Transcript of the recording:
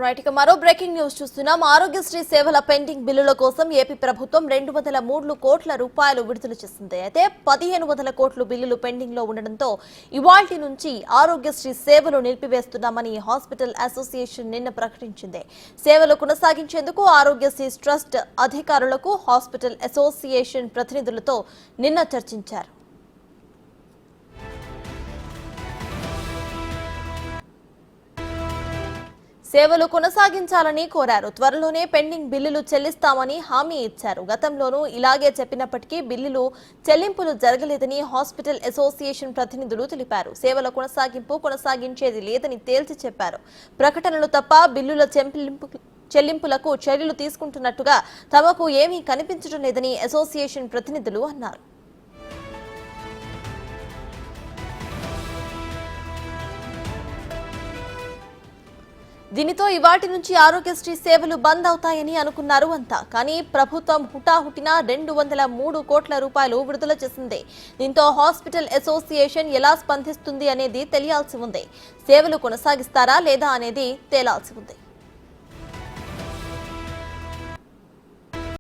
Right ఇక మరో breaking news చూస్తున్నాం. ఆరోగ్యశ్రీ సేవల పెండింగ్ బిల్లుల కోసం ఏపీ ప్రభుత్వం 203 కోట్ల రూపాయలు విడుదల చేసింది. అయితే 1500 కోట్ల బిల్లులు పెండింగ్ లో ఉండడంతో ఇవాల్టి నుంచి ఆరోగ్యశ్రీ సేవలు నిలిపివేస్తున్నామని హాస్పిటల్ అసోసియేషన్ నిన్న ప్రకటించింది. సేవలు కొనసాగించేందుకు ఆరోగ్యశ్రీ ట్రస్ట్ అధికారులకు హాస్పిటల్ అసోసియేషన్ ప్రతినిధులతో నిన్న చర్చించారు. సేవలు కొనసాగించాలని కోరారు. త్వరలోనే పెండింగ్ బిల్లులు చెల్లిస్తామని హామీ ఇచ్చారు. గతంలోనూ ఇలాగే చెప్పినప్పటికీ బిల్లులు చెల్లింపులు జరగలేదని హాస్పిటల్ అసోసియేషన్ ప్రతినిధులు తెలిపారు. సేవల కొనసాగించేది లేదని తేల్చి చెప్పారు. ప్రకటనలు తప్ప బిల్లుల చెల్లింపులకు చర్యలు తీసుకుంటున్నట్టుగా తమకు ఏమీ కనిపించడం లేదని అసోసియేషన్ ప్రతినిధులు అన్నారు. దీనితో ఇవాటి నుంచి ఆరోగ్యశ్రీ సేవలు బంద్ అవుతాయని అనుకున్నారు అంతా. కానీ ప్రభుత్వం హుటాహుటిన 203 కోట్ల రూపాయలు విడుదల చేసింది. దీంతో హాస్పిటల్ అసోసియేషన్ ఎలా స్పందిస్తుంది అనేది తెలియాల్సి ఉంది. సేవలు కొనసాగిస్తారా లేదా అనేది తేలాల్సి ఉంది.